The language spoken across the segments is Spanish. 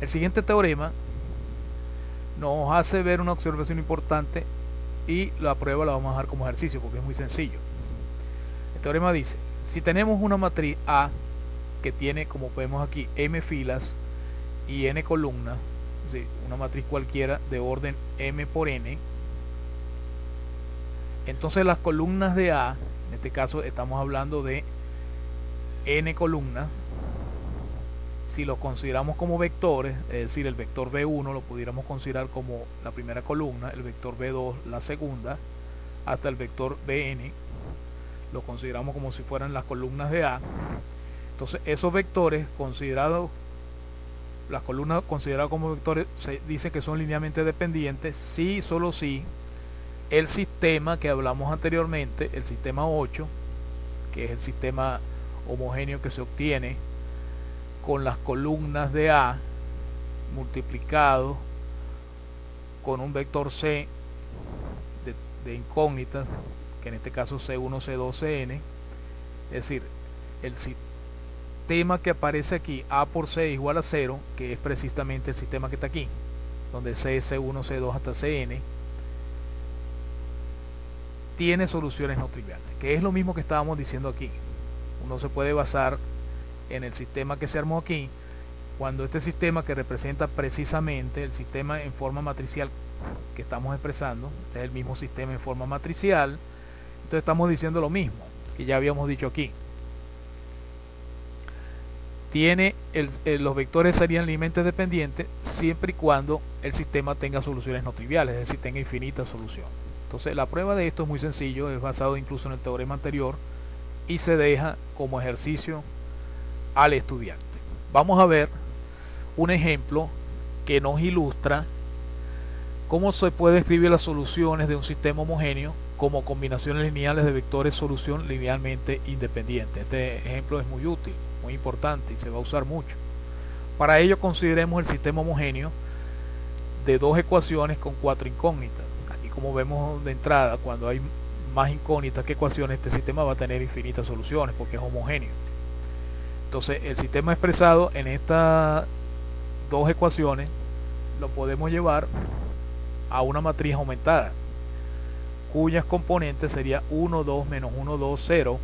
El siguiente teorema nos hace ver una observación importante y la prueba la vamos a dejar como ejercicio porque es muy sencillo. El teorema dice, si tenemos una matriz A que tiene, como vemos aquí, m filas y n columnas, es decir, una matriz cualquiera de orden m por n, entonces las columnas de A, en este caso estamos hablando de n columnas, si los consideramos como vectores, es decir, el vector B1 lo pudiéramos considerar como la primera columna, el vector B2 la segunda, hasta el vector Bn lo consideramos como si fueran las columnas de A. Entonces esos vectores considerados, las columnas consideradas como vectores, se dice que son linealmente dependientes si, solo si el sistema que hablamos anteriormente, el sistema 8, que es el sistema homogéneo que se obtiene con las columnas de A multiplicado con un vector C de incógnitas, que en este caso C1, C2, Cn, es decir, el sistema que aparece aquí, A por C igual a 0, que es precisamente el sistema que está aquí, donde C es C1, C2 hasta Cn, tiene soluciones no triviales, que es lo mismo que estábamos diciendo aquí. Uno se puede basar en el sistema que se armó aquí, cuando este sistema que representa precisamente el sistema en forma matricial que estamos expresando, este es el mismo sistema en forma matricial, entonces estamos diciendo lo mismo que ya habíamos dicho aquí. Tiene los vectores serían linealmente dependientes siempre y cuando el sistema tenga soluciones no triviales, es decir, tenga infinitas soluciones. Entonces la prueba de esto es muy sencillo, es basado incluso en el teorema anterior y se deja como ejercicio al estudiante. Vamos a ver un ejemplo que nos ilustra cómo se puede escribir las soluciones de un sistema homogéneo como combinaciones lineales de vectores solución linealmente independientes. Este ejemplo es muy útil, muy importante y se va a usar mucho. Para ello consideremos el sistema homogéneo de dos ecuaciones con 4 incógnitas. Aquí, como vemos de entrada, cuando hay más incógnitas que ecuaciones, este sistema va a tener infinitas soluciones porque es homogéneo. Entonces el sistema expresado en estas dos ecuaciones lo podemos llevar a una matriz aumentada cuyas componentes sería 1, 2, menos 1, 2, 0,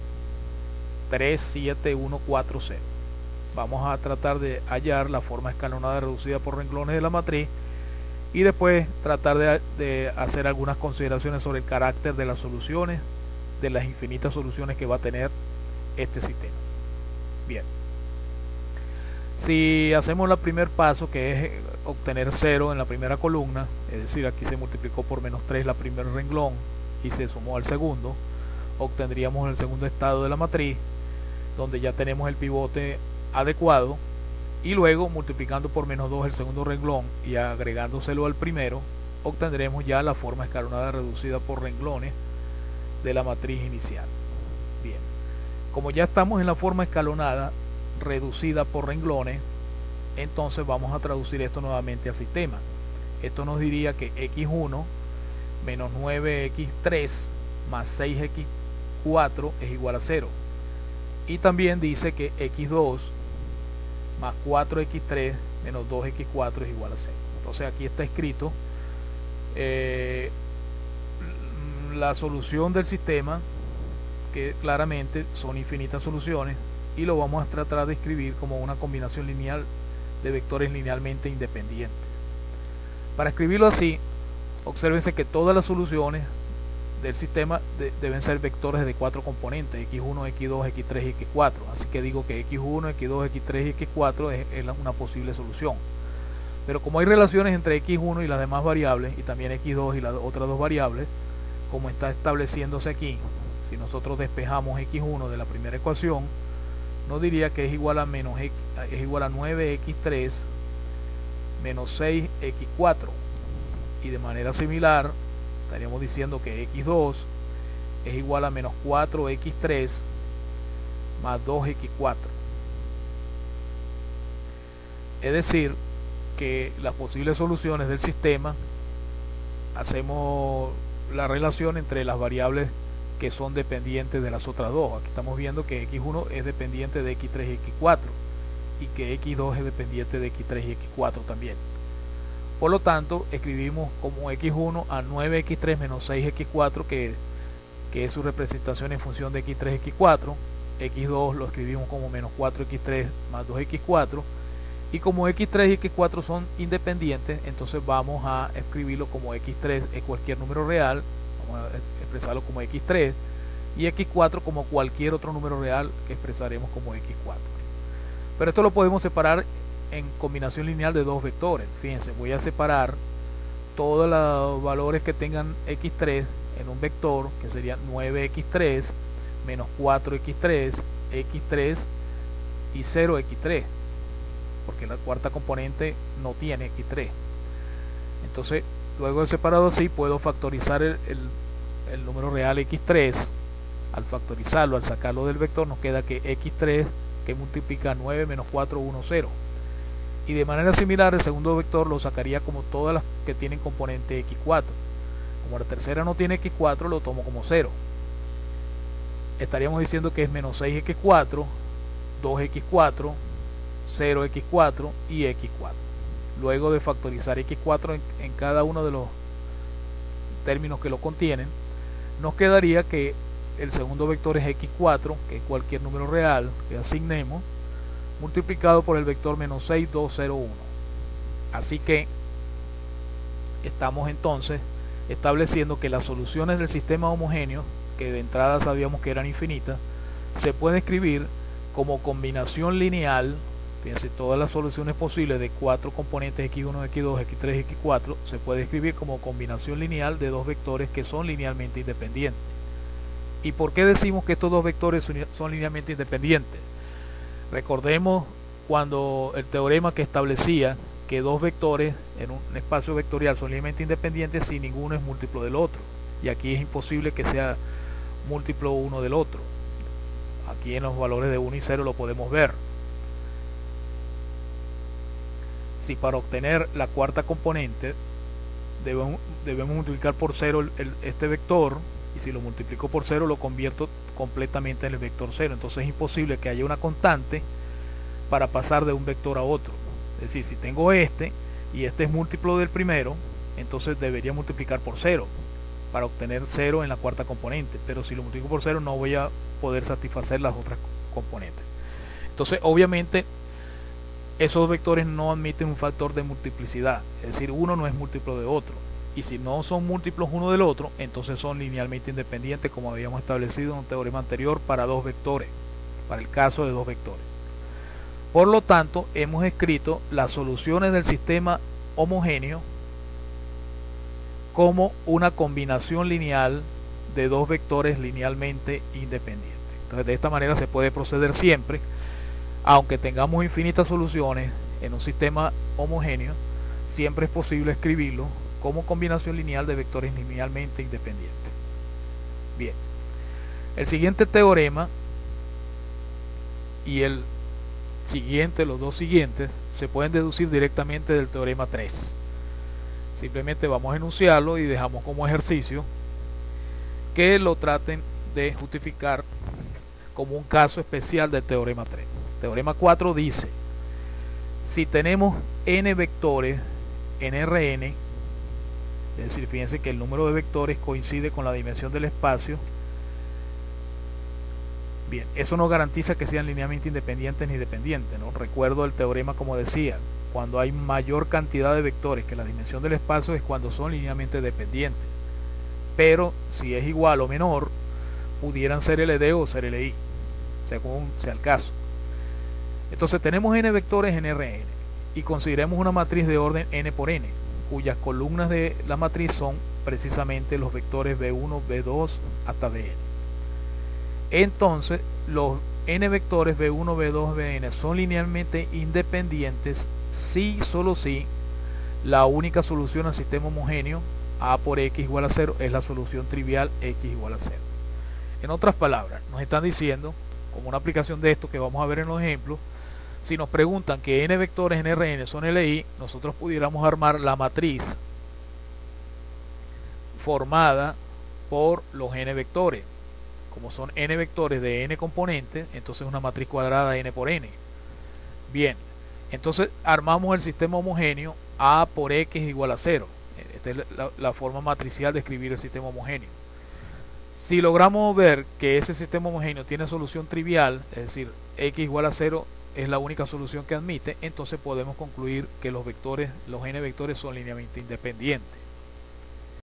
3, 7, 1, 4, 0. Vamos a tratar de hallar la forma escalonada reducida por renglones de la matriz y después tratar de hacer algunas consideraciones sobre el carácter de las soluciones, de las infinitas soluciones que va a tener este sistema. Bien, si hacemos el primer paso, que es obtener 0 en la primera columna, es decir, aquí se multiplicó por menos 3 la primer renglón y se sumó al segundo, obtendríamos el segundo estado de la matriz, donde ya tenemos el pivote adecuado, y luego multiplicando por menos 2 el segundo renglón y agregándoselo al primero, obtendremos ya la forma escalonada reducida por renglones de la matriz inicial. Bien, como ya estamos en la forma escalonada reducida por renglones, entonces vamos a traducir esto nuevamente al sistema. Esto nos diría que x1 menos 9x3 más 6x4 es igual a 0. Y también dice que x2 más 4x3 menos 2x4 es igual a 0. Entonces aquí está escrito la solución del sistema, que claramente son infinitas soluciones, y lo vamos a tratar de escribir como una combinación lineal de vectores linealmente independientes. Para escribirlo así, obsérvense que todas las soluciones del sistema deben ser vectores de 4 componentes, x1, x2, x3 y x4. Así que digo que x1, x2, x3 y x4 es una posible solución. Pero como hay relaciones entre x1 y las demás variables, y también x2 y las otras dos variables, como está estableciéndose aquí, si nosotros despejamos x1 de la primera ecuación, nos diría que es igual a 9x3 menos 6x4, y de manera similar estaríamos diciendo que x2 es igual a menos 4x3 más 2x4. Es decir, que las posibles soluciones del sistema, hacemos la relación entre las variables que son dependientes de las otras dos. Aquí estamos viendo que x1 es dependiente de x3 y x4, y que x2 es dependiente de x3 y x4 también. Por lo tanto, escribimos como x1 a 9x3 menos 6x4, que es su representación en función de x3, x4. x2 lo escribimos como menos 4x3 más 2x4. Y como x3 y x4 son independientes, entonces vamos a escribirlo como x3 es cualquier número real, vamos a expresarlo como x3, y x4 como cualquier otro número real que expresaremos como x4. Pero esto lo podemos separar en combinación lineal de dos vectores. Fíjense, voy a separar todos los valores que tengan x3 en un vector, que sería 9x3 menos 4x3, x3 y 0x3, porque la cuarta componente no tiene x3. Entonces, luego de separado así, puedo factorizar el número real x3. Al factorizarlo, al sacarlo del vector, nos queda que x3 que multiplica 9 menos 4, 1, 0. Y de manera similar, el segundo vector lo sacaría como todas las que tienen componente x4. Como la tercera no tiene x4, lo tomo como 0. Estaríamos diciendo que es menos 6x4, 2x4, 0x4 y x4. Luego de factorizar x4 en cada uno de los términos que lo contienen, nos quedaría que el segundo vector es x4, que es cualquier número real que asignemos, multiplicado por el vector menos 6, 2, 0, 1. Así que estamos entonces estableciendo que las soluciones del sistema homogéneo, que de entrada sabíamos que eran infinitas, se puede escribir como combinación lineal. Fíjense, todas las soluciones posibles de cuatro componentes x1, x2, x3 y x4 se puede escribir como combinación lineal de dos vectores que son linealmente independientes. ¿Y por qué decimos que estos dos vectores son linealmente independientes? Recordemos cuando el teorema que establecía que dos vectores en un espacio vectorial son linealmente independientes si ninguno es múltiplo del otro. Y aquí es imposible que sea múltiplo uno del otro. Aquí en los valores de 1 y 0 lo podemos ver. Si para obtener la cuarta componente debemos multiplicar por 0 este vector, y si lo multiplico por 0 lo convierto completamente en el vector 0, entonces es imposible que haya una constante para pasar de un vector a otro. Es decir, si tengo este y este es múltiplo del primero, entonces debería multiplicar por 0 para obtener 0 en la cuarta componente, pero si lo multiplico por 0 no voy a poder satisfacer las otras componentes. Entonces obviamente esos vectores no admiten un factor de multiplicidad, es decir, uno no es múltiplo de otro. Y si no son múltiplos uno del otro, entonces son linealmente independientes, como habíamos establecido en un teorema anterior para dos vectores, para el caso de dos vectores. Por lo tanto, hemos escrito las soluciones del sistema homogéneo como una combinación lineal de dos vectores linealmente independientes. Entonces, de esta manera se puede proceder siempre, aunque tengamos infinitas soluciones en un sistema homogéneo, siempre es posible escribirlo como combinación lineal de vectores linealmente independientes. Bien, el siguiente teorema y el siguiente, los dos siguientes, se pueden deducir directamente del teorema 3. Simplemente vamos a enunciarlo y dejamos como ejercicio que lo traten de justificar como un caso especial del teorema 3. Teorema 4 dice: si tenemos n vectores en Rn, es decir, fíjense que el número de vectores coincide con la dimensión del espacio. Bien, eso no garantiza que sean linealmente independientes ni dependientes, ¿no? Recuerdo el teorema como decía, cuando hay mayor cantidad de vectores que la dimensión del espacio es cuando son linealmente dependientes. Pero si es igual o menor, pudieran ser LD o ser LI, según sea el caso. Entonces tenemos n vectores en Rn y consideremos una matriz de orden n por n, cuyas columnas de la matriz son precisamente los vectores b1, b2 hasta bn. Entonces los n vectores b1, b2, bn son linealmente independientes si, solo si, la única solución al sistema homogéneo a por x igual a 0 es la solución trivial x igual a 0. En otras palabras, nos están diciendo, como una aplicación de esto que vamos a ver en los ejemplos, si nos preguntan que n vectores en Rn son Li, nosotros pudiéramos armar la matriz formada por los n vectores. Como son n vectores de n componentes, entonces una matriz cuadrada n por n. Bien, entonces armamos el sistema homogéneo A por X igual a cero. Esta es la forma matricial de escribir el sistema homogéneo. Si logramos ver que ese sistema homogéneo tiene solución trivial, es decir, X igual a cero es la única solución que admite, entonces podemos concluir que los vectores, los n vectores son linealmente independientes.